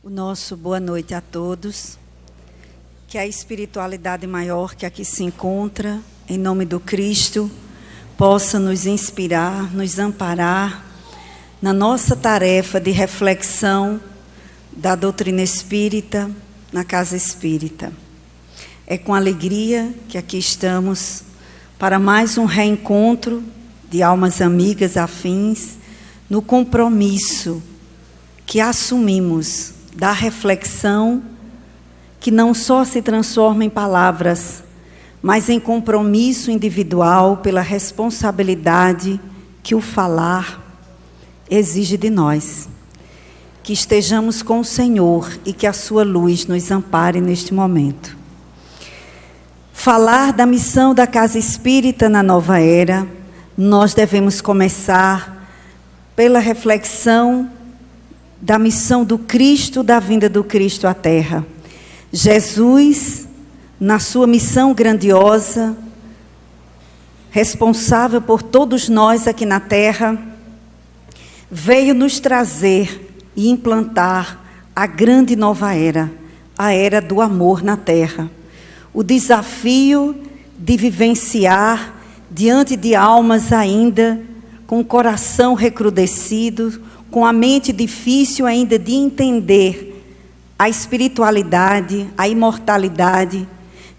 O nosso boa noite a todos. Que a espiritualidade maior que aqui se encontra, em nome do Cristo, possa nos inspirar, nos amparar na nossa tarefa de reflexão da doutrina espírita na casa espírita. É com alegria que aqui estamos para mais um reencontro de almas amigas afins, no compromisso que assumimos da reflexão que não só se transforma em palavras, mas em compromisso individual pela responsabilidade que o falar exige de nós. Que estejamos com o Senhor e que a sua luz nos ampare neste momento. Falar da missão da Casa Espírita na nova era, nós devemos começar pela reflexão da missão do Cristo, da vinda do Cristo à Terra. Jesus, na sua missão grandiosa, responsável por todos nós aqui na Terra, veio nos trazer e implantar a grande nova era, a era do amor na Terra. O desafio de vivenciar diante de almas ainda com o coração recrudescido, com a mente difícil ainda de entender a espiritualidade, a imortalidade,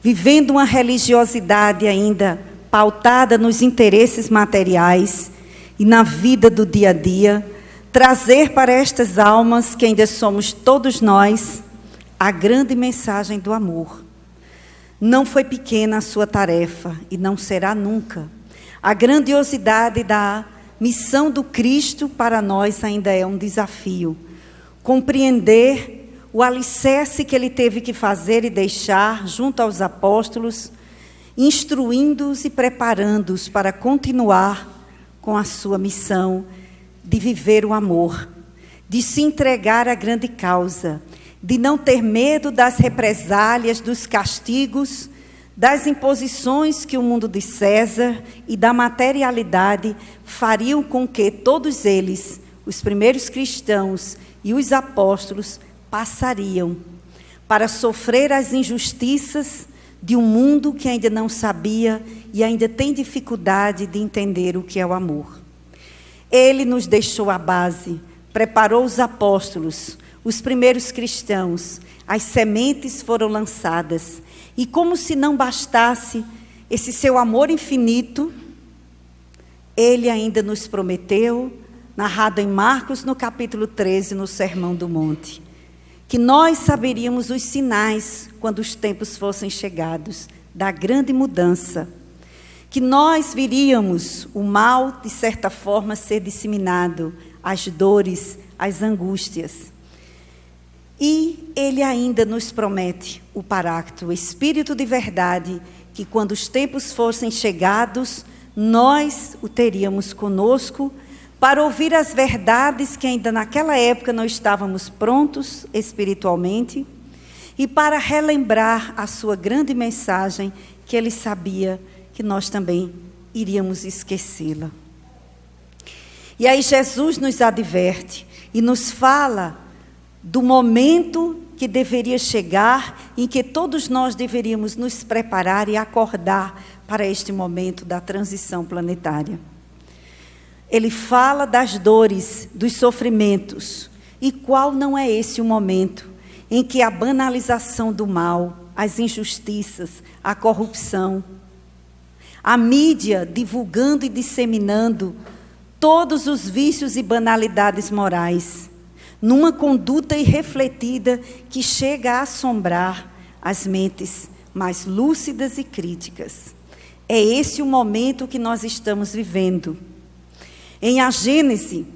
vivendo uma religiosidade ainda pautada nos interesses materiais e na vida do dia a dia, trazer para estas almas, que ainda somos todos nós, a grande mensagem do amor. Não foi pequena a sua tarefa e não será nunca. A grandiosidade da missão do Cristo para nós ainda é um desafio. Compreender o alicerce que ele teve que fazer e deixar junto aos apóstolos, instruindo-os e preparando-os para continuar com a sua missão de viver o amor, de se entregar à grande causa, de não ter medo das represálias, dos castigos, das imposições que o mundo de César e da materialidade fariam com que todos eles, os primeiros cristãos e os apóstolos, passariam para sofrer as injustiças de um mundo que ainda não sabia e ainda tem dificuldade de entender o que é o amor. Ele nos deixou a base, preparou os apóstolos, os primeiros cristãos, as sementes foram lançadas. E como se não bastasse esse seu amor infinito, ele ainda nos prometeu, narrado em Marcos, no capítulo 13, no Sermão do Monte, que nós saberíamos os sinais quando os tempos fossem chegados, da grande mudança, que nós viríamos o mal, de certa forma, ser disseminado, as dores, as angústias. E ele ainda nos promete o Paráclito, o Espírito de verdade, que quando os tempos fossem chegados, nós o teríamos conosco, para ouvir as verdades que ainda naquela época não estávamos prontos espiritualmente, e para relembrar a sua grande mensagem, que ele sabia que nós também iríamos esquecê-la. E aí Jesus nos adverte e nos fala do momento que deveria chegar, em que todos nós deveríamos nos preparar e acordar para este momento da transição planetária. Ele fala das dores, dos sofrimentos. E qual não é esse o momento em que a banalização do mal, as injustiças, a corrupção, a mídia divulgando e disseminando todos os vícios e banalidades morais, numa conduta irrefletida que chega a assombrar as mentes mais lúcidas e críticas. É esse o momento que nós estamos vivendo. Em A Gênese,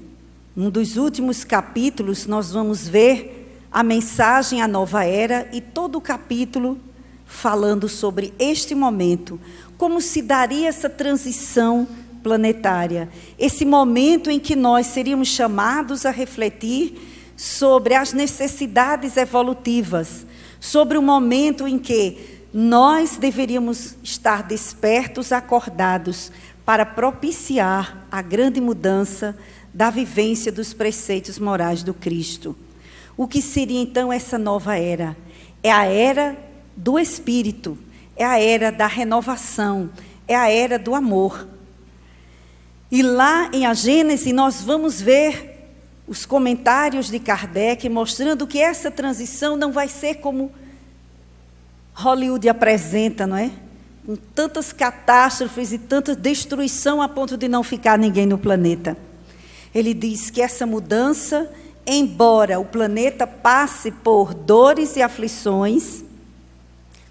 um dos últimos capítulos, nós vamos ver a mensagem à nova era e todo o capítulo falando sobre este momento, como se daria essa transição planetária, esse momento em que nós seríamos chamados a refletir sobre as necessidades evolutivas, sobre o momento em que nós deveríamos estar despertos, acordados, para propiciar a grande mudança da vivência dos preceitos morais do Cristo. O que seria então essa nova era? É a era do Espírito, é a era da renovação, é a era do amor. E lá em A Gênese nós vamos ver os comentários de Kardec mostrando que essa transição não vai ser como Hollywood apresenta, não é? Com tantas catástrofes e tanta destruição a ponto de não ficar ninguém no planeta. Ele diz que essa mudança, embora o planeta passe por dores e aflições,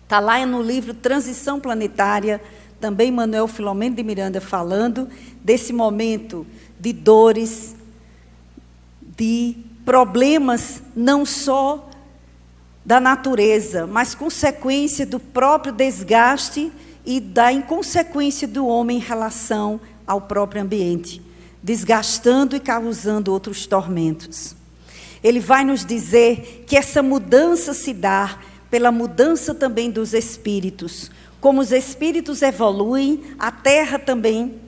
está lá no livro Transição Planetária, também Manuel Filomeno de Miranda falando desse momento de dores, de problemas não só da natureza, mas consequência do próprio desgaste e da inconsequência do homem em relação ao próprio ambiente, desgastando e causando outros tormentos. Ele vai nos dizer que essa mudança se dá pela mudança também dos espíritos. Como os espíritos evoluem, a Terra também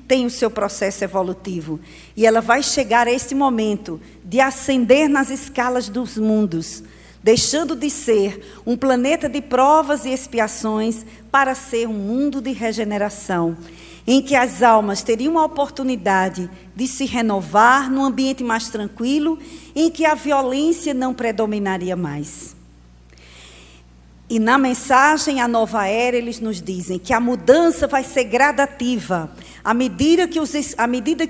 tem o seu processo evolutivo. E ela vai chegar a esse momento de ascender nas escalas dos mundos, deixando de ser um planeta de provas e expiações para ser um mundo de regeneração, em que as almas teriam a oportunidade de se renovar num ambiente mais tranquilo, em que a violência não predominaria mais. E na mensagem A Nova Era, eles nos dizem que a mudança vai ser gradativa, à medida que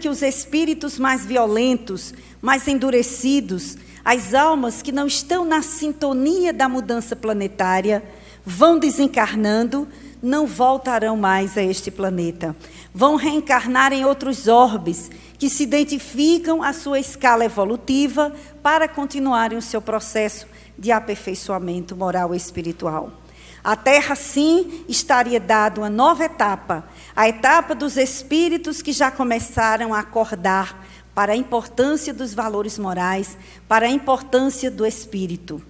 os espíritos mais violentos, mais endurecidos, as almas que não estão na sintonia da mudança planetária, vão desencarnando, não voltarão mais a este planeta. Vão reencarnar em outros orbes que se identificam à sua escala evolutiva para continuarem o seu processo de aperfeiçoamento moral e espiritual. A Terra, sim, estaria dada uma nova etapa, a etapa dos espíritos que já começaram a acordar para a importância dos valores morais, para a importância do espírito.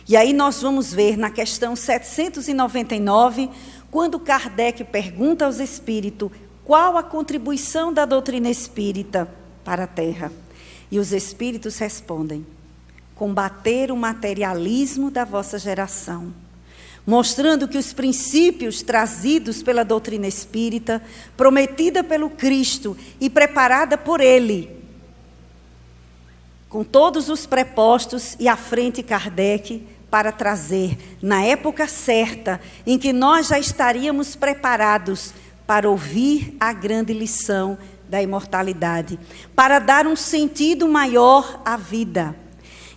E aí nós vamos ver na questão 799, quando Kardec pergunta aos espíritos qual a contribuição da doutrina espírita para a Terra. E os espíritos respondem: combater o materialismo da vossa geração, mostrando que os princípios trazidos pela doutrina espírita, prometida pelo Cristo e preparada por Ele, com todos os prepostos e à frente Kardec, para trazer, na época certa, em que nós já estaríamos preparados para ouvir a grande lição da imortalidade, para dar um sentido maior à vida.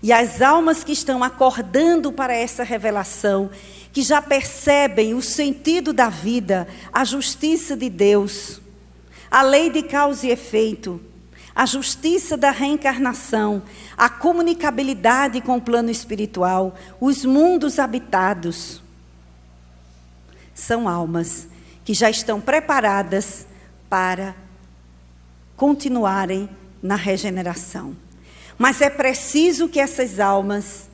E as almas que estão acordando para essa revelação, que já percebem o sentido da vida, a justiça de Deus, a lei de causa e efeito, a justiça da reencarnação, a comunicabilidade com o plano espiritual, os mundos habitados, são almas que já estão preparadas para continuarem na regeneração. Mas é preciso que essas almas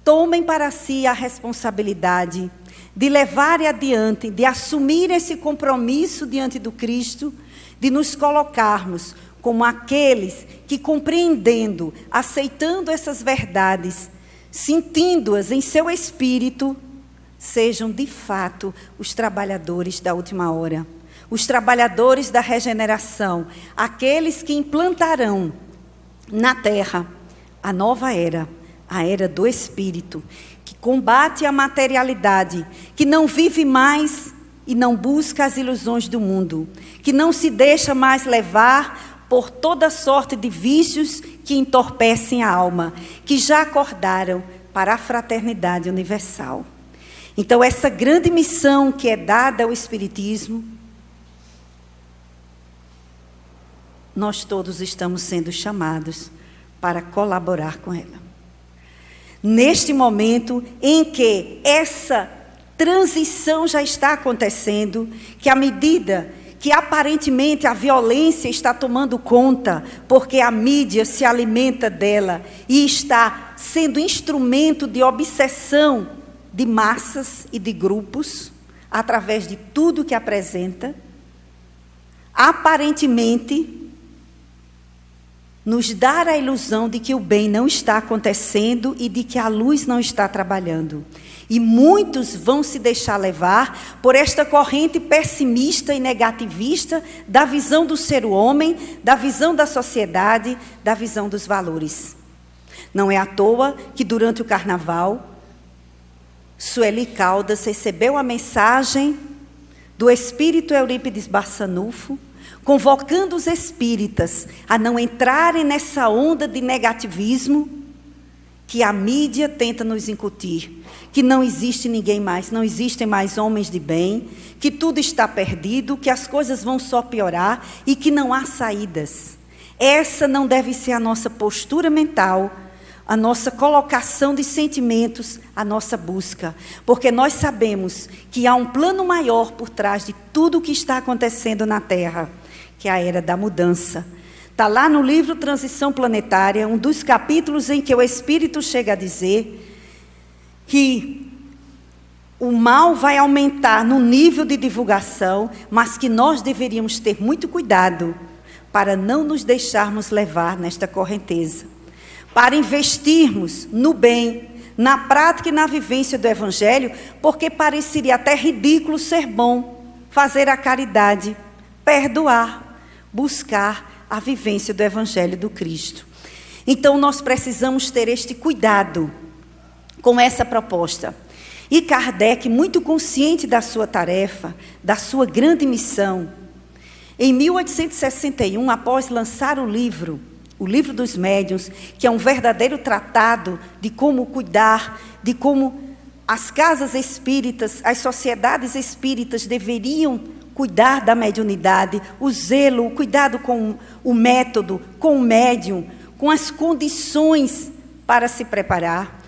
tomem para si a responsabilidade de levarem adiante, de assumir esse compromisso diante do Cristo, de nos colocarmos como aqueles que, compreendendo, aceitando essas verdades, sentindo-as em seu espírito, sejam de fato os trabalhadores da última hora, os trabalhadores da regeneração, aqueles que implantarão na Terra a nova era, a era do Espírito, que combate a materialidade, que não vive mais e não busca as ilusões do mundo, que não se deixa mais levar por toda sorte de vícios que entorpecem a alma, que já acordaram para a fraternidade universal. Então, essa grande missão que é dada ao Espiritismo, nós todos estamos sendo chamados para colaborar com ela. Neste momento em que essa transição já está acontecendo, que à medida que aparentemente a violência está tomando conta, porque a mídia se alimenta dela e está sendo instrumento de obsessão de massas e de grupos, através de tudo que apresenta, aparentemente nos dar a ilusão de que o bem não está acontecendo e de que a luz não está trabalhando. E muitos vão se deixar levar por esta corrente pessimista e negativista da visão do ser homem, da visão da sociedade, da visão dos valores. Não é à toa que durante o carnaval, Sueli Caldas recebeu a mensagem do espírito Eurípides Barçanufo, convocando os espíritas a não entrarem nessa onda de negativismo que a mídia tenta nos incutir, que não existe ninguém mais, não existem mais homens de bem, que tudo está perdido, que as coisas vão só piorar e que não há saídas. Essa não deve ser a nossa postura mental, a nossa colocação de sentimentos, a nossa busca, porque nós sabemos que há um plano maior por trás de tudo o que está acontecendo na Terra, que é a era da mudança. Está lá no livro Transição Planetária, um dos capítulos em que o Espírito chega a dizer que o mal vai aumentar no nível de divulgação, mas que nós deveríamos ter muito cuidado para não nos deixarmos levar nesta correnteza, para investirmos no bem, na prática e na vivência do Evangelho, porque pareceria até ridículo ser bom, fazer a caridade, perdoar, buscar a vivência do Evangelho do Cristo. Então, nós precisamos ter este cuidado com essa proposta. E Kardec, muito consciente da sua tarefa, da sua grande missão, em 1861, após lançar o livro dos Médiuns, que é um verdadeiro tratado de como cuidar, de como as casas espíritas, as sociedades espíritas deveriam cuidar da mediunidade, o zelo, o cuidado com o método, com o médium, com as condições para se preparar.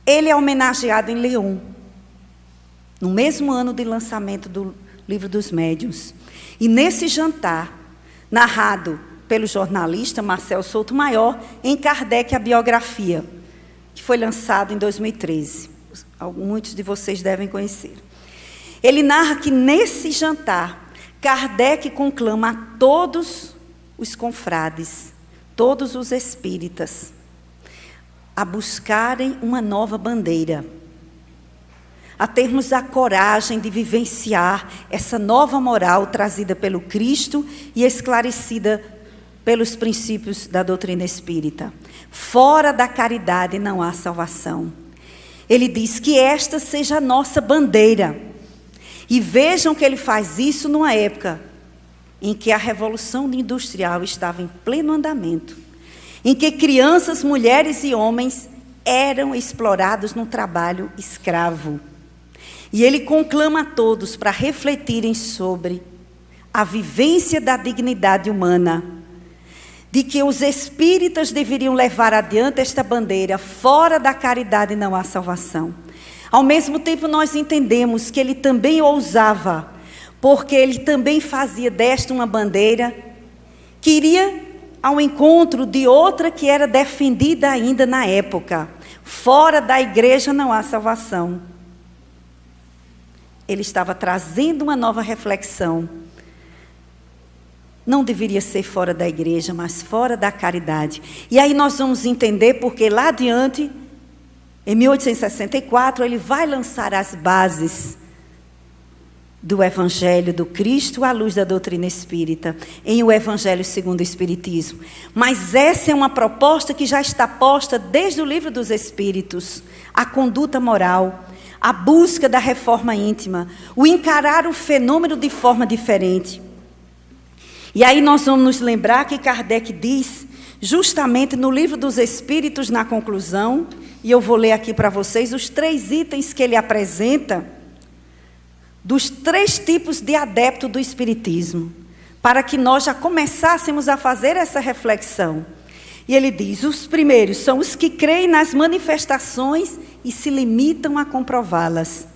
Ele é homenageado em Lyon, no mesmo ano de lançamento do Livro dos Médiuns. E nesse jantar, narrado pelo jornalista Marcel Souto Maior, em Kardec, a biografia, que foi lançado em 2013. Muitos de vocês devem conhecer. Ele narra que nesse jantar, Kardec conclama a todos os confrades, todos os espíritas, a buscarem uma nova bandeira, a termos a coragem de vivenciar essa nova moral trazida pelo Cristo e esclarecida pelos princípios da doutrina espírita. Fora da caridade não há salvação. Ele diz que esta seja a nossa bandeira. E vejam que ele faz isso numa época em que a Revolução Industrial estava em pleno andamento, em que crianças, mulheres e homens eram explorados no trabalho escravo. E ele conclama a todos para refletirem sobre a vivência da dignidade humana, de que os espíritas deveriam levar adiante esta bandeira, fora da caridade não há salvação. Ao mesmo tempo, nós entendemos que ele também ousava, porque ele também fazia desta uma bandeira que iria ao encontro de outra que era defendida ainda na época. Fora da igreja não há salvação. Ele estava trazendo uma nova reflexão. Não deveria ser fora da igreja, mas fora da caridade. E aí nós vamos entender porque lá adiante, em 1864, ele vai lançar as bases do Evangelho do Cristo à luz da doutrina espírita, em O Evangelho segundo o Espiritismo. Mas essa é uma proposta que já está posta desde o Livro dos Espíritos, a conduta moral, a busca da reforma íntima, o encarar o fenômeno de forma diferente. E aí nós vamos nos lembrar que Kardec diz, justamente no Livro dos Espíritos, na conclusão, e eu vou ler aqui para vocês os 3 itens que ele apresenta dos 3 tipos de adepto do Espiritismo, para que nós já começássemos a fazer essa reflexão. E ele diz, os primeiros são os que creem nas manifestações e se limitam a comprová-las,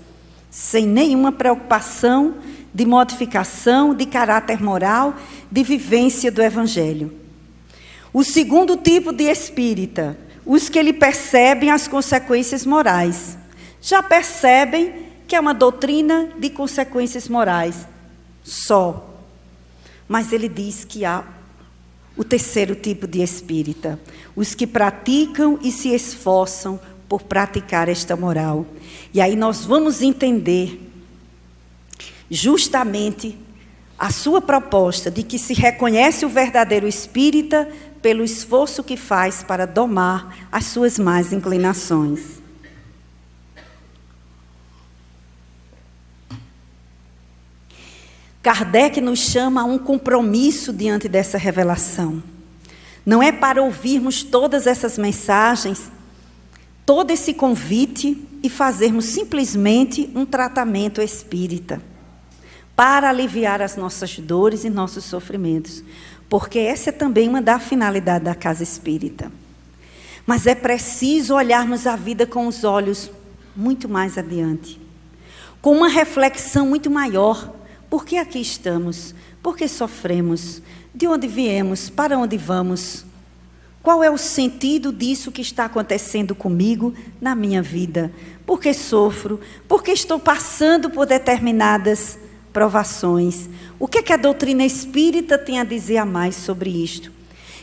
sem nenhuma preocupação de modificação, de caráter moral, de vivência do Evangelho. O segundo tipo de espírita, os que ele percebem as consequências morais. Já percebem que é uma doutrina de consequências morais só. Mas ele diz que há O terceiro tipo de espírita, os que praticam e se esforçam por praticar esta moral. E aí nós vamos entender justamente a sua proposta de que se reconhece o verdadeiro espírita pelo esforço que faz para domar as suas más inclinações. Kardec nos chama a um compromisso diante dessa revelação. Não é para ouvirmos todas essas mensagens, todo esse convite e fazermos simplesmente um tratamento espírita para aliviar as nossas dores e nossos sofrimentos, porque essa é também uma da finalidade da casa espírita. Mas é preciso olharmos a vida com os olhos muito mais adiante, com uma reflexão muito maior. Por que aqui estamos? Por que sofremos? De onde viemos? Para onde vamos? Qual é o sentido disso que está acontecendo comigo na minha vida? Por que sofro? Por que estou passando por determinadas provações? O que é que a doutrina espírita tem a dizer a mais sobre isto?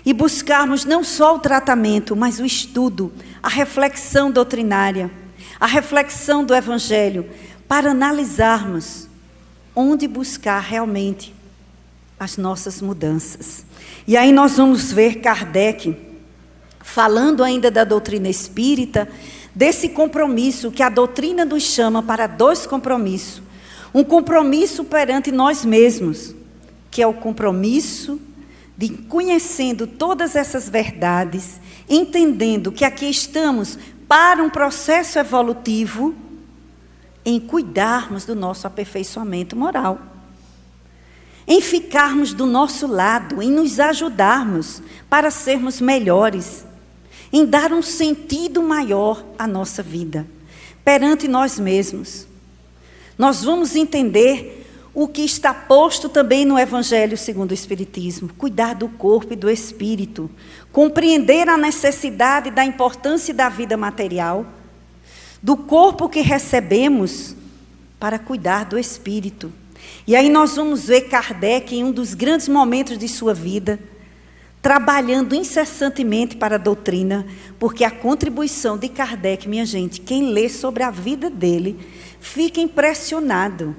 E buscarmos não só o tratamento, mas o estudo, a reflexão doutrinária, a reflexão do Evangelho, para analisarmos onde buscar realmente as nossas mudanças. E aí nós vamos ver Kardec falando ainda da doutrina espírita, desse compromisso que a doutrina nos chama para dois compromissos. Um compromisso perante nós mesmos, que é o compromisso de conhecendo todas essas verdades, entendendo que aqui estamos para um processo evolutivo, em cuidarmos do nosso aperfeiçoamento moral, em ficarmos do nosso lado, em nos ajudarmos para sermos melhores, em dar um sentido maior à nossa vida, perante nós mesmos. Nós vamos entender o que está posto também no Evangelho segundo o Espiritismo, cuidar do corpo e do espírito, compreender a necessidade da importância da vida material, do corpo que recebemos para cuidar do espírito. E aí nós vamos ver Kardec em um dos grandes momentos de sua vida, trabalhando incessantemente para a doutrina, porque a contribuição de Kardec, minha gente, quem lê sobre a vida dele, fica impressionado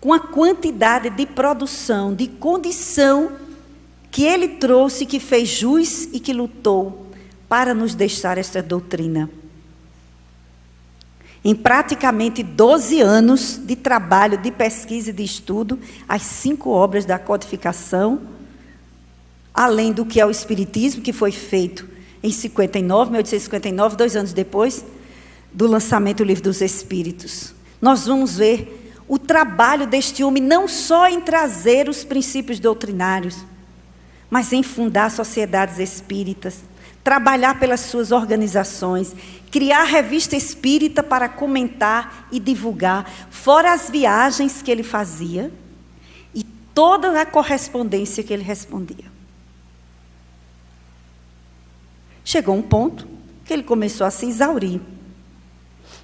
com a quantidade de produção, de condição que ele trouxe, que fez jus e que lutou para nos deixar esta doutrina. Em praticamente 12 anos de trabalho, de pesquisa e de estudo, as 5 obras da codificação, além do que é o Espiritismo, que foi feito em 1859, 2 anos depois do lançamento do Livro dos Espíritos. Nós vamos ver o trabalho deste homem não só em trazer os princípios doutrinários, mas em fundar sociedades espíritas, trabalhar pelas suas organizações, criar revista espírita para comentar e divulgar, fora as viagens que ele fazia e toda a correspondência que ele respondia. Chegou um ponto que ele começou a se exaurir.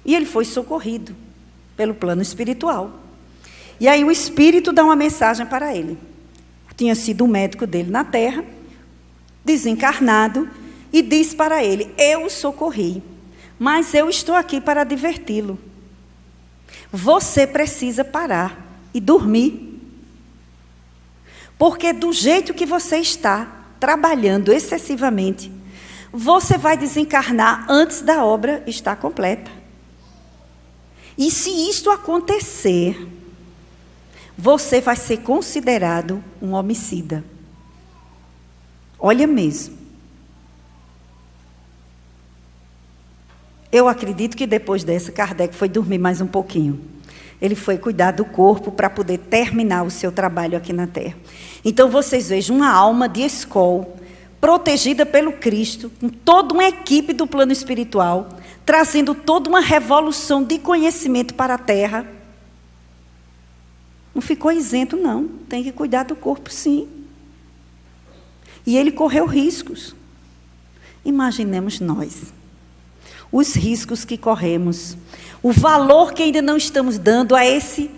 E ele foi socorrido pelo plano espiritual. E aí o Espírito dá uma mensagem para ele. Tinha sido o médico dele na Terra, desencarnado, e diz para ele: eu o socorri, mas eu estou aqui para diverti-lo. Você precisa parar e dormir. Porque do jeito que você está, trabalhando excessivamente, você vai desencarnar antes da obra estar completa. E se isto acontecer, você vai ser considerado um homicida. Olha mesmo. Eu acredito que depois dessa, Kardec foi dormir mais um pouquinho. Ele foi cuidar do corpo para poder terminar o seu trabalho aqui na Terra. Então vocês vejam uma alma de escola, protegida pelo Cristo, com toda uma equipe do plano espiritual, trazendo toda uma revolução de conhecimento para a Terra. Não ficou isento, não. Tem que cuidar do corpo, sim. E ele correu riscos. Imaginemos nós. Os riscos que corremos. O valor que ainda não estamos dando a esse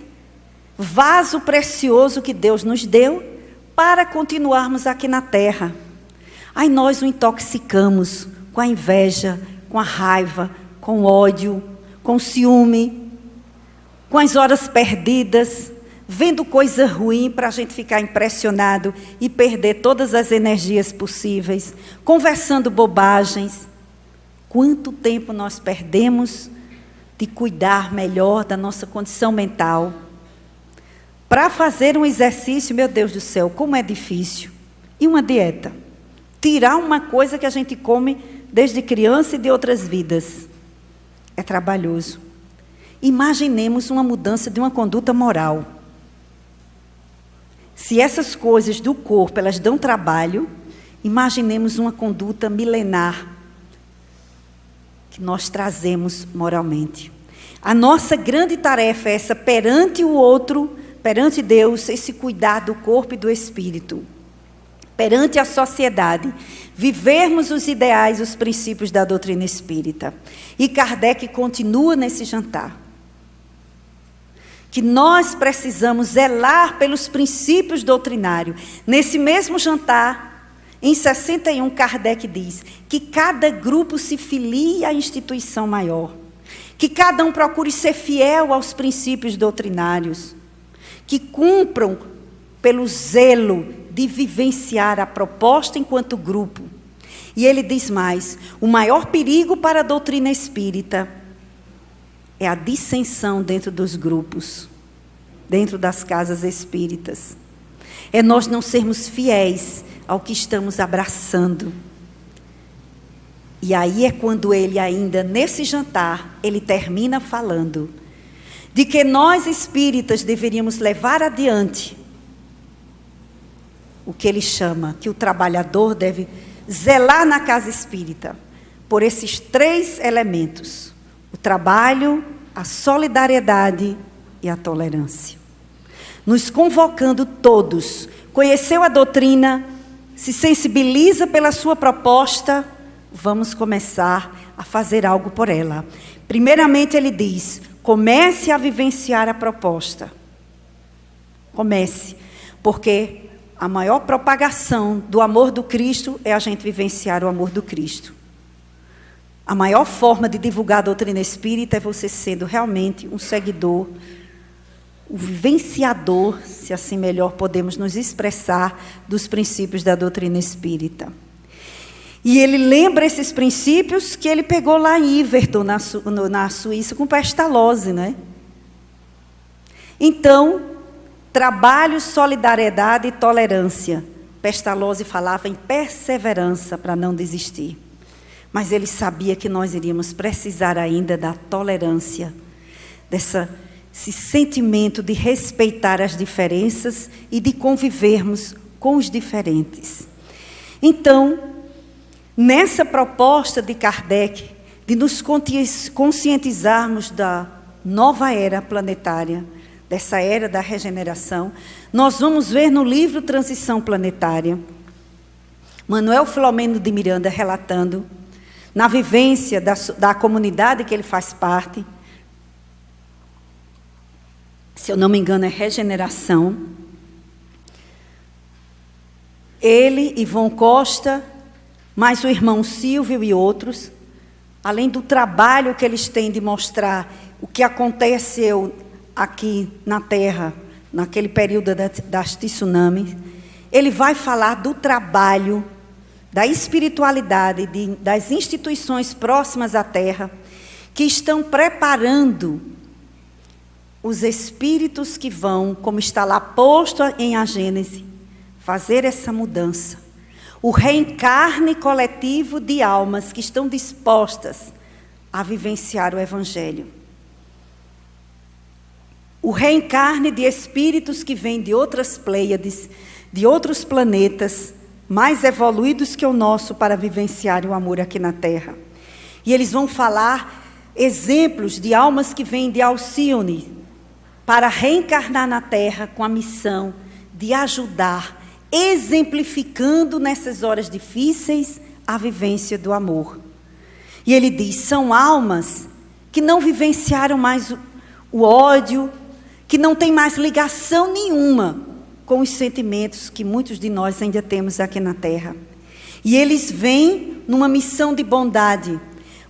vaso precioso que Deus nos deu para continuarmos aqui na terra. Aí nós o intoxicamos com a inveja, com a raiva, com o ódio, com o ciúme, com as horas perdidas, vendo coisa ruim para a gente ficar impressionado e perder todas as energias possíveis, conversando bobagens. Quanto tempo nós perdemos de cuidar melhor da nossa condição mental? Para fazer um exercício, meu Deus do céu, como é difícil. E uma dieta? Tirar uma coisa que a gente come desde criança e de outras vidas. É trabalhoso. Imaginemos uma mudança de uma conduta moral. Se essas coisas do corpo, elas dão trabalho, imaginemos uma conduta milenar que nós trazemos moralmente. A nossa grande tarefa é essa, perante o outro, perante Deus, esse cuidar do corpo e do espírito. Perante a sociedade, vivermos os ideais, os princípios da doutrina espírita. E Kardec continua nesse jantar. Que nós precisamos zelar pelos princípios doutrinários. Nesse mesmo jantar, em 61, Kardec diz que cada grupo se filie à instituição maior. Que cada um procure ser fiel aos princípios doutrinários. Que cumpram pelo zelo de vivenciar a proposta enquanto grupo. E ele diz mais, o maior perigo para a doutrina espírita é a dissensão dentro dos grupos, dentro das casas espíritas. É nós não sermos fiéis ao que estamos abraçando. E aí é quando ele ainda, nesse jantar, ele termina falando de que nós espíritas deveríamos levar adiante o que ele chama, que o trabalhador deve zelar na casa espírita, por esses 3 elementos: o trabalho, a solidariedade e a tolerância. Nos convocando todos, conheceu a doutrina, se sensibiliza pela sua proposta, vamos começar a fazer algo por ela. Primeiramente ele diz, comece a vivenciar a proposta. Comece, porque a maior propagação do amor do Cristo é a gente vivenciar o amor do Cristo. A maior forma de divulgar a doutrina espírita é você sendo realmente um seguidor, o vivenciador, se assim melhor podemos nos expressar, dos princípios da doutrina espírita. E ele lembra esses princípios que ele pegou lá em Yverton, na Suíça, com Pestalozzi, né? Então, trabalho, solidariedade e tolerância. Pestalozzi falava em perseverança para não desistir. Mas ele sabia que nós iríamos precisar ainda da tolerância, esse sentimento de respeitar as diferenças e de convivermos com os diferentes. Então, nessa proposta de Kardec, de nos conscientizarmos da nova era planetária, dessa era da regeneração, nós vamos ver no livro Transição Planetária, Manuel Filomeno de Miranda relatando, na vivência da comunidade que ele faz parte, se eu não me engano é Regeneração, ele, Ivon Costa, mais o irmão Silvio e outros, além do trabalho que eles têm de mostrar o que aconteceu aqui na Terra, naquele período das tsunamis, ele vai falar do trabalho, da espiritualidade, das instituições próximas à Terra, que estão preparando os espíritos que vão, como está lá posto em A Gênese, fazer essa mudança. O reencarne coletivo de almas que estão dispostas a vivenciar o Evangelho. O reencarne de espíritos que vêm de outras pleiades, de outros planetas, mais evoluídos que o nosso para vivenciar o amor aqui na Terra. E eles vão falar exemplos de almas que vêm de Alcione, para reencarnar na Terra com a missão de ajudar, exemplificando nessas horas difíceis a vivência do amor. E ele diz, são almas que não vivenciaram mais o ódio, que não tem mais ligação nenhuma com os sentimentos que muitos de nós ainda temos aqui na terra. E eles vêm numa missão de bondade,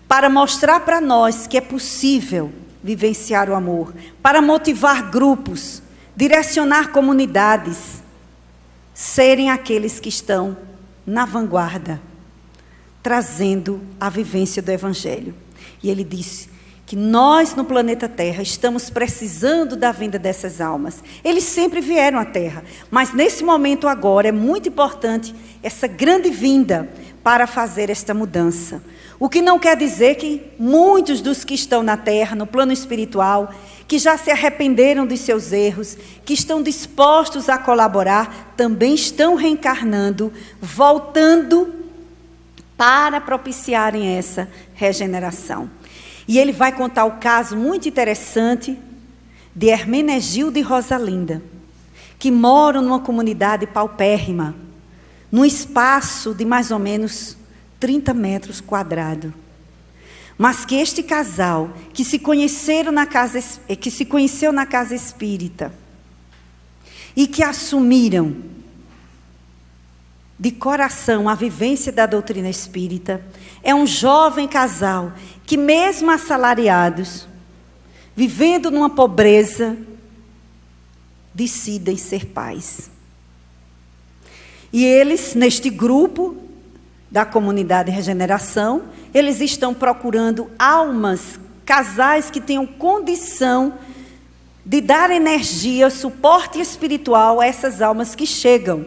para mostrar para nós que é possível vivenciar o amor, para motivar grupos, direcionar comunidades, serem aqueles que estão na vanguarda, trazendo a vivência do Evangelho. E ele disse que nós no planeta Terra estamos precisando da vinda dessas almas. Eles sempre vieram à Terra, mas nesse momento agora é muito importante essa grande vinda para fazer esta mudança. O que não quer dizer que muitos dos que estão na Terra, no plano espiritual, que já se arrependeram dos seus erros, que estão dispostos a colaborar, também estão reencarnando, voltando para propiciarem essa regeneração. E ele vai contar o caso muito interessante de Hermenegildo e Rosalinda, que moram numa comunidade paupérrima, num espaço de mais ou menos 30 metros quadrados. Mas que este casal, que se conheceu na casa espírita, e que assumiram de coração a vivência da doutrina espírita, é um jovem casal que, mesmo assalariados, vivendo numa pobreza, decidem ser pais. E eles, neste grupo da comunidade Regeneração, eles estão procurando almas, casais que tenham condição de dar energia, suporte espiritual a essas almas que chegam.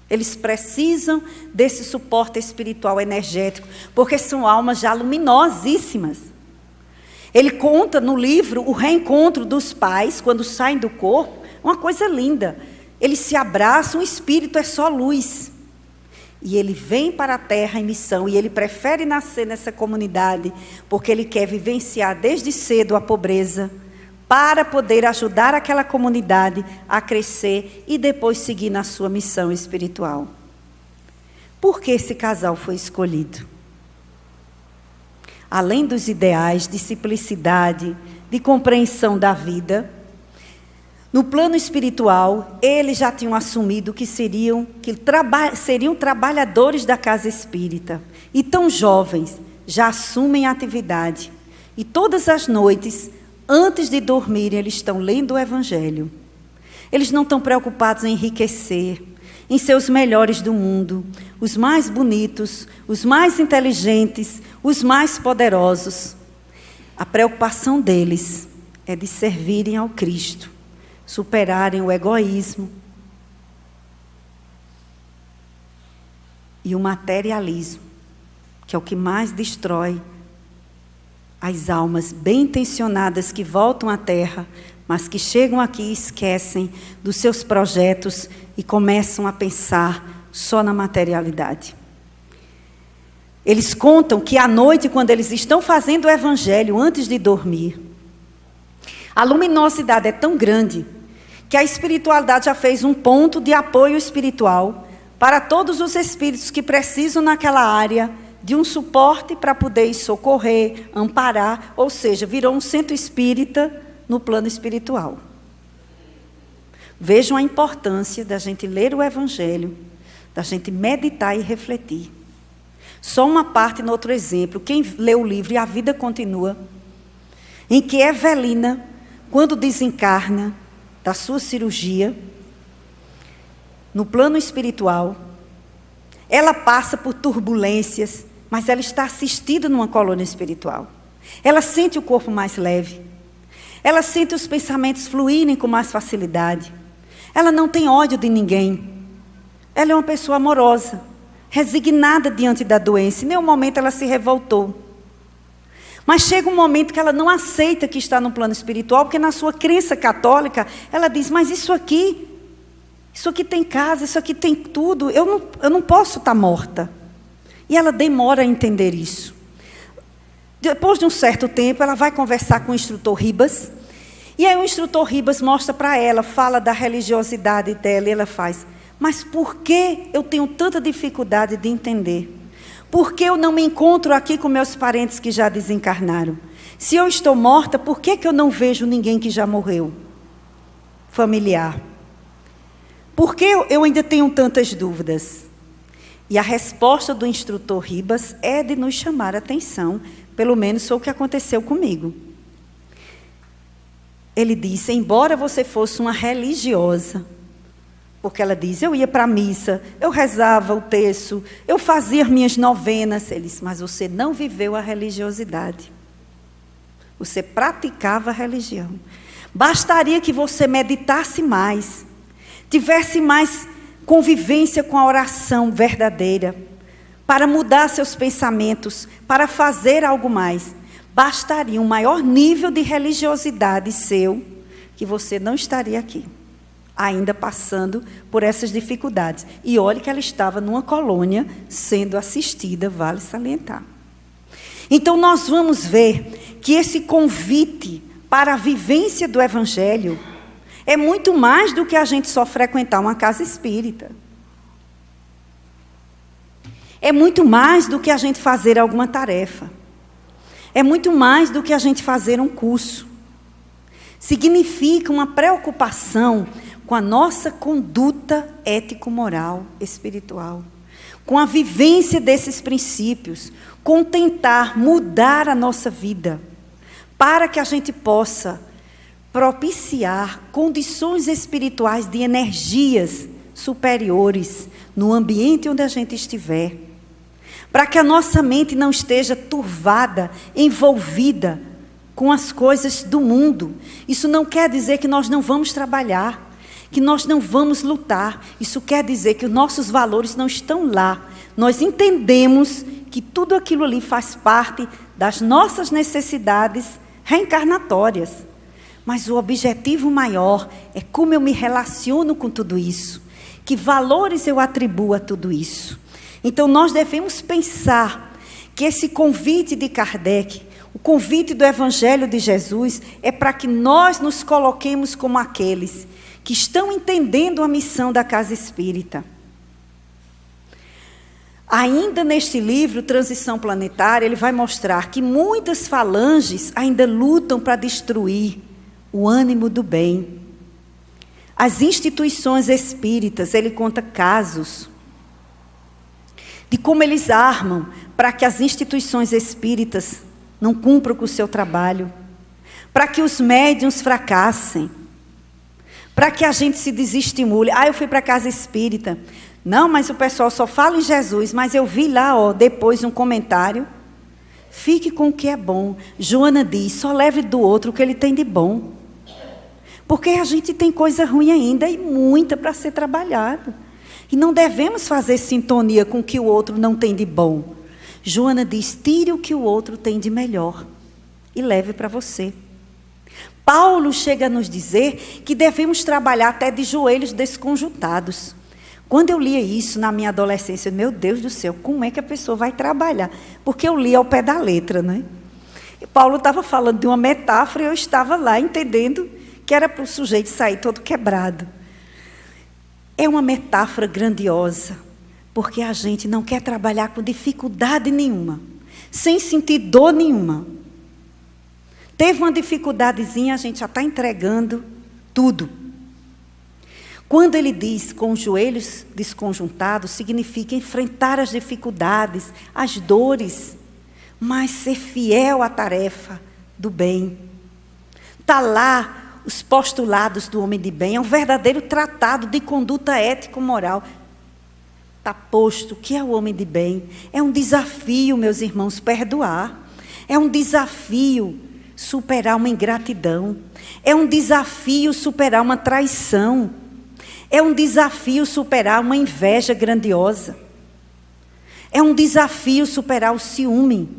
Eles precisam desse suporte espiritual energético, porque são almas já luminosíssimas. Ele conta no livro o reencontro dos pais, quando saem do corpo, uma coisa linda. Eles se abraçam, o espírito é só luz. E ele vem para a terra em missão, e ele prefere nascer nessa comunidade, porque ele quer vivenciar desde cedo a pobreza, para poder ajudar aquela comunidade a crescer e depois seguir na sua missão espiritual. Por que esse casal foi escolhido? Além dos ideais de simplicidade, de compreensão da vida, no plano espiritual, eles já tinham assumido que seriam trabalhadores da casa espírita. E tão jovens, já assumem a atividade. E todas as noites, antes de dormirem, eles estão lendo o Evangelho. Eles não estão preocupados em enriquecer, em ser os melhores do mundo, os mais bonitos, os mais inteligentes, os mais poderosos. A preocupação deles é de servirem ao Cristo, superarem o egoísmo e o materialismo, que é o que mais destrói as almas bem intencionadas que voltam à Terra, mas que chegam aqui e esquecem dos seus projetos e começam a pensar só na materialidade. Eles contam que à noite, quando eles estão fazendo o Evangelho, antes de dormir, a luminosidade é tão grande que a espiritualidade já fez um ponto de apoio espiritual para todos os espíritos que precisam naquela área de um suporte para poder socorrer, amparar, ou seja, virou um centro espírita no plano espiritual. Vejam a importância da gente ler o Evangelho, da gente meditar e refletir. Só uma parte no outro exemplo, quem lê o livro E a Vida Continua, em que Evelina, quando desencarna da sua cirurgia, no plano espiritual, ela passa por turbulências, mas ela está assistida numa colônia espiritual. Ela sente o corpo mais leve. Ela sente os pensamentos fluírem com mais facilidade. Ela não tem ódio de ninguém. Ela é uma pessoa amorosa, resignada diante da doença. Em nenhum momento ela se revoltou. Mas chega um momento que ela não aceita que está no plano espiritual, porque na sua crença católica, ela diz, mas isso aqui tem casa, isso aqui tem tudo, eu não posso estar morta. E ela demora a entender isso. Depois de um certo tempo, ela vai conversar com o instrutor Ribas, e aí o instrutor Ribas mostra para ela, fala da religiosidade dela, e ela faz, mas por que eu tenho tanta dificuldade de entender? Por que eu não me encontro aqui com meus parentes que já desencarnaram? Se eu estou morta, por que eu não vejo ninguém que já morreu? Familiar. Por que eu ainda tenho tantas dúvidas? E a resposta do instrutor Ribas é de nos chamar a atenção, pelo menos foi o que aconteceu comigo. Ele disse, embora você fosse uma religiosa, porque ela diz, eu ia para a missa, eu rezava o terço, eu fazia minhas novenas. Ele disse, mas você não viveu a religiosidade. Você praticava a religião. Bastaria que você meditasse mais, tivesse mais convivência com a oração verdadeira, para mudar seus pensamentos, para fazer algo mais. Bastaria um maior nível de religiosidade seu, que você não estaria aqui, ainda passando por essas dificuldades. E olhe que ela estava numa colônia sendo assistida, vale salientar. Então nós vamos ver que esse convite para a vivência do Evangelho é muito mais do que a gente só frequentar uma casa espírita. É muito mais do que a gente fazer alguma tarefa. É muito mais do que a gente fazer um curso. Significa uma preocupação com a nossa conduta ético-moral, espiritual, com a vivência desses princípios, com tentar mudar a nossa vida, para que a gente possa propiciar condições espirituais de energias superiores no ambiente onde a gente estiver, para que a nossa mente não esteja turvada, envolvida com as coisas do mundo. Isso não quer dizer que nós não vamos trabalhar, que nós não vamos lutar. Isso quer dizer que os nossos valores não estão lá. Nós entendemos que tudo aquilo ali faz parte das nossas necessidades reencarnatórias. Mas o objetivo maior é como eu me relaciono com tudo isso. Que valores eu atribuo a tudo isso. Então nós devemos pensar que esse convite de Kardec, o convite do Evangelho de Jesus, é para que nós nos coloquemos como aqueles que estão entendendo a missão da Casa Espírita. Ainda neste livro, Transição Planetária, ele vai mostrar que muitas falanges ainda lutam para destruir o ânimo do bem. As instituições espíritas, ele conta casos de como eles armam para que as instituições espíritas não cumpram com o seu trabalho, para que os médiuns fracassem, para que a gente se desestimule. Eu fui para a casa espírita. Não, mas o pessoal só fala em Jesus, mas eu vi lá, depois um comentário. Fique com o que é bom. Joana diz, só leve do outro o que ele tem de bom. Porque a gente tem coisa ruim ainda e muita para ser trabalhado. E não devemos fazer sintonia com o que o outro não tem de bom. Joana diz, tire o que o outro tem de melhor e leve para você. Paulo chega a nos dizer que devemos trabalhar até de joelhos desconjuntados. Quando eu lia isso na minha adolescência, meu Deus do céu, como é que a pessoa vai trabalhar? Porque eu lia ao pé da letra, né? E Paulo estava falando de uma metáfora e eu estava lá entendendo que era para o sujeito sair todo quebrado. É uma metáfora grandiosa, porque a gente não quer trabalhar com dificuldade nenhuma, sem sentir dor nenhuma. Teve uma dificuldadezinha, a gente já está entregando tudo. Quando ele diz com os joelhos desconjuntados, significa enfrentar as dificuldades, as dores, mas ser fiel à tarefa do bem. Está lá os postulados do homem de bem, é um verdadeiro tratado de conduta ético-moral. Está posto o que é o homem de bem. É um desafio, meus irmãos, perdoar. É um desafio superar uma ingratidão. É um desafio superar uma traição. É um desafio superar uma inveja grandiosa. É um desafio superar o ciúme.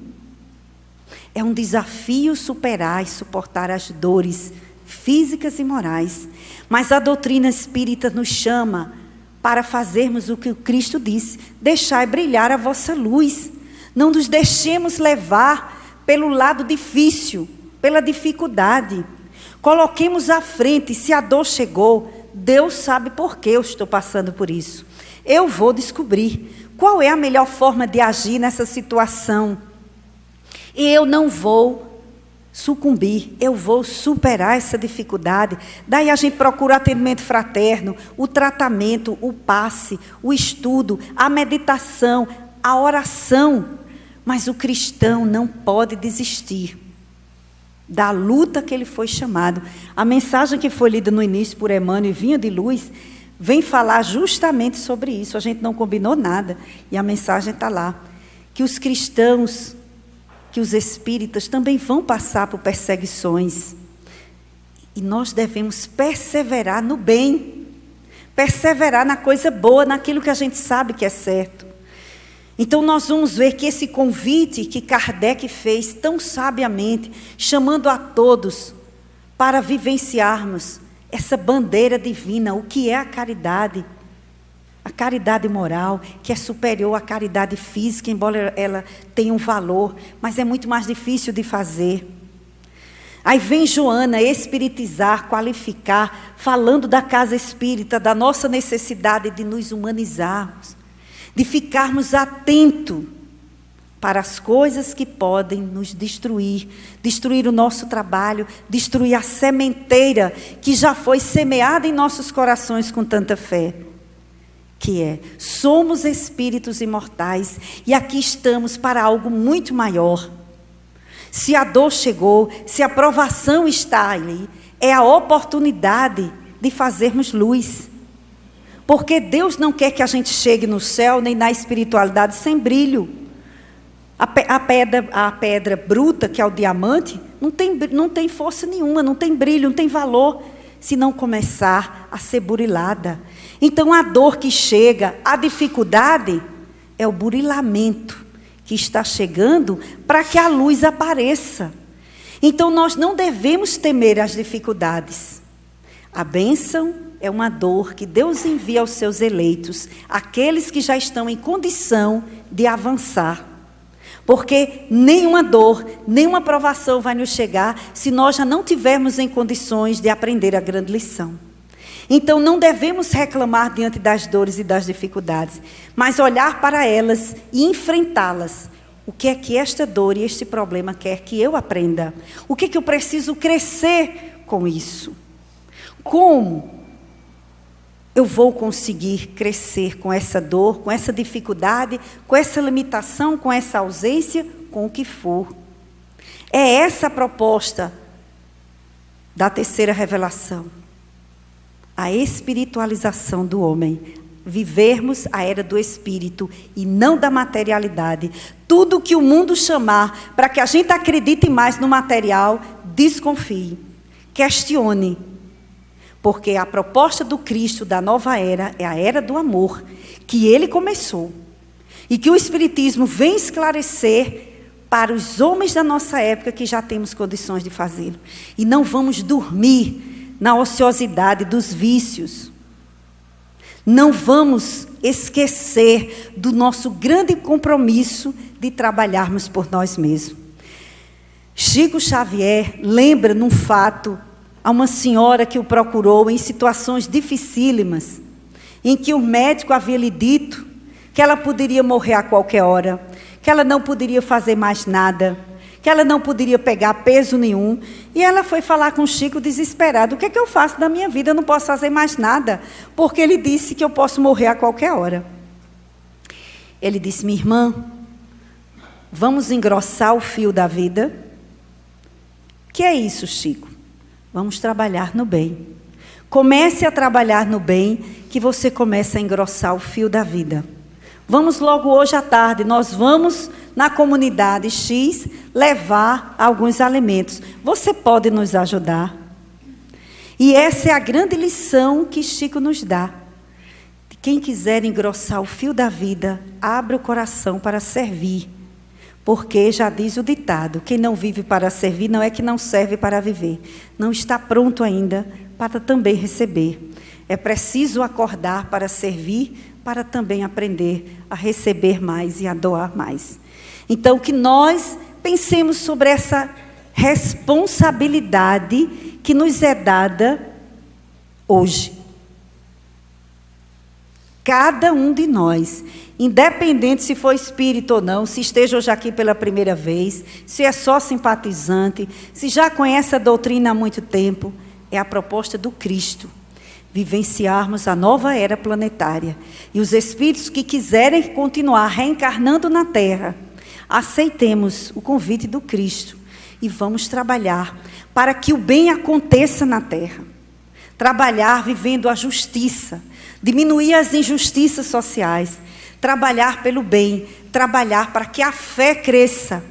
É um desafio superar e suportar as dores físicas e morais. Mas a doutrina espírita nos chama para fazermos o que o Cristo disse: deixai brilhar a vossa luz. Não nos deixemos levar pelo lado difícil, pela dificuldade. Coloquemos à frente, se a dor chegou, Deus sabe por que eu estou passando por isso. Eu vou descobrir qual é a melhor forma de agir nessa situação. E eu não vou sucumbir, eu vou superar essa dificuldade. Daí a gente procura atendimento fraterno, o tratamento, o passe, o estudo, a meditação, a oração. Mas o cristão não pode desistir da luta que ele foi chamado. A mensagem que foi lida no início por Emmanuel, Vinho de Luz, vem falar justamente sobre isso. A gente não combinou nada, e a mensagem está lá. Que os cristãos, que os espíritas também vão passar por perseguições. E nós devemos perseverar no bem, perseverar na coisa boa, naquilo que a gente sabe que é certo. Então nós vamos ver que esse convite que Kardec fez tão sabiamente, chamando a todos para vivenciarmos essa bandeira divina, o que é a caridade moral, que é superior à caridade física, embora ela tenha um valor, mas é muito mais difícil de fazer. Aí vem Joana espiritizar, qualificar, falando da casa espírita, da nossa necessidade de nos humanizarmos, de ficarmos atentos para as coisas que podem nos destruir o nosso trabalho, destruir a sementeira que já foi semeada em nossos corações com tanta fé. Que é, somos espíritos imortais e aqui estamos para algo muito maior. Se a dor chegou, se a provação está ali, é a oportunidade de fazermos luz. Porque Deus não quer que a gente chegue no céu, nem na espiritualidade, sem brilho. A pedra bruta, que é o diamante, não tem força nenhuma, não tem brilho, não tem valor, se não começar a ser burilada. Então a dor que chega, a dificuldade, é o burilamento que está chegando para que a luz apareça. Então nós não devemos temer as dificuldades. A bênção é uma dor que Deus envia aos seus eleitos, aqueles que já estão em condição de avançar. Porque nenhuma dor, nenhuma provação vai nos chegar se nós já não tivermos em condições de aprender a grande lição. Então não devemos reclamar diante das dores e das dificuldades, mas olhar para elas e enfrentá-las. O que é que esta dor e este problema quer que eu aprenda? O que é que eu preciso crescer com isso? Como eu vou conseguir crescer com essa dor, com essa dificuldade, com essa limitação, com essa ausência, com o que for? É essa a proposta da terceira revelação. A espiritualização do homem. Vivermos a era do espírito e não da materialidade. Tudo que o mundo chamar para que a gente acredite mais no material, desconfie. Questione. Porque a proposta do Cristo da nova era é a era do amor, que ele começou. E que o Espiritismo vem esclarecer para os homens da nossa época que já temos condições de fazê-lo. E não vamos dormir na ociosidade dos vícios. Não vamos esquecer do nosso grande compromisso de trabalharmos por nós mesmos. Chico Xavier lembra num fato a uma senhora que o procurou em situações dificílimas, em que o médico havia lhe dito que ela poderia morrer a qualquer hora, que ela não poderia fazer mais nada, que ela não poderia pegar peso nenhum. E ela foi falar com Chico desesperada. O que é que eu faço da minha vida? Eu não posso fazer mais nada, porque ele disse que eu posso morrer a qualquer hora. Ele disse: minha irmã, vamos engrossar o fio da vida? Que é isso, Chico? Vamos trabalhar no bem. Comece a trabalhar no bem, que você começa a engrossar o fio da vida. Vamos logo hoje à tarde, nós vamos na comunidade X levar alguns alimentos. Você pode nos ajudar? E essa é a grande lição que Chico nos dá. Quem quiser engrossar o fio da vida, abre o coração para servir. Porque já diz o ditado, quem não vive para servir não é que não serve para viver. Não está pronto ainda para também receber. É preciso acordar para servir, para também aprender a receber mais e a doar mais. Então, que nós pensemos sobre essa responsabilidade que nos é dada hoje. cada um de nós, independente se for espírita ou não, se esteja hoje aqui pela primeira vez, se é só simpatizante, se já conhece a doutrina há muito tempo, é a proposta do Cristo. Vivenciarmos a nova era planetária. E os espíritos que quiserem continuar reencarnando na Terra, aceitemos o convite do Cristo e vamos trabalhar para que o bem aconteça na Terra. Trabalhar vivendo a justiça, diminuir as injustiças sociais, trabalhar pelo bem, trabalhar para que a fé cresça,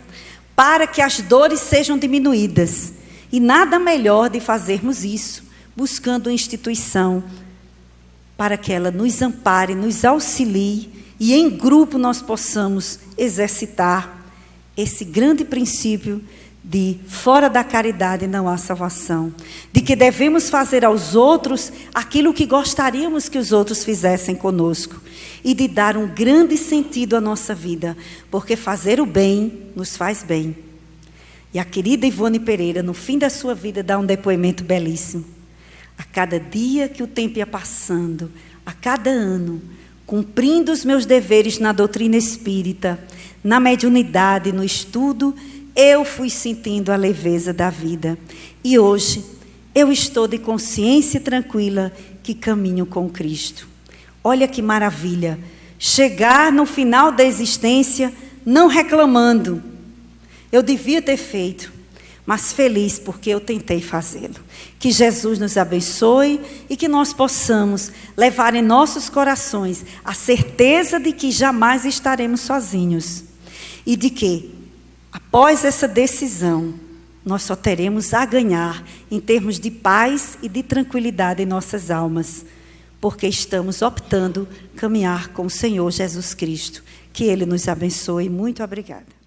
para que as dores sejam diminuídas. E nada melhor de fazermos isso buscando uma instituição para que ela nos ampare, nos auxilie e em grupo nós possamos exercitar esse grande princípio de fora da caridade não há salvação, de que devemos fazer aos outros aquilo que gostaríamos que os outros fizessem conosco e de dar um grande sentido à nossa vida, porque fazer o bem nos faz bem. E a querida Ivone Pereira, no fim da sua vida, dá um depoimento belíssimo. A cada dia que o tempo ia passando, a cada ano, cumprindo os meus deveres na doutrina espírita, na mediunidade, no estudo, eu fui sentindo a leveza da vida. E hoje, eu estou de consciência tranquila que caminho com Cristo. Olha que maravilha, chegar no final da existência não reclamando. Eu devia ter feito, mas feliz porque eu tentei fazê-lo. Que Jesus nos abençoe e que nós possamos levar em nossos corações a certeza de que jamais estaremos sozinhos. E de que, após essa decisão, nós só teremos a ganhar em termos de paz e de tranquilidade em nossas almas. Porque estamos optando caminhar com o Senhor Jesus Cristo. Que Ele nos abençoe. Muito obrigada.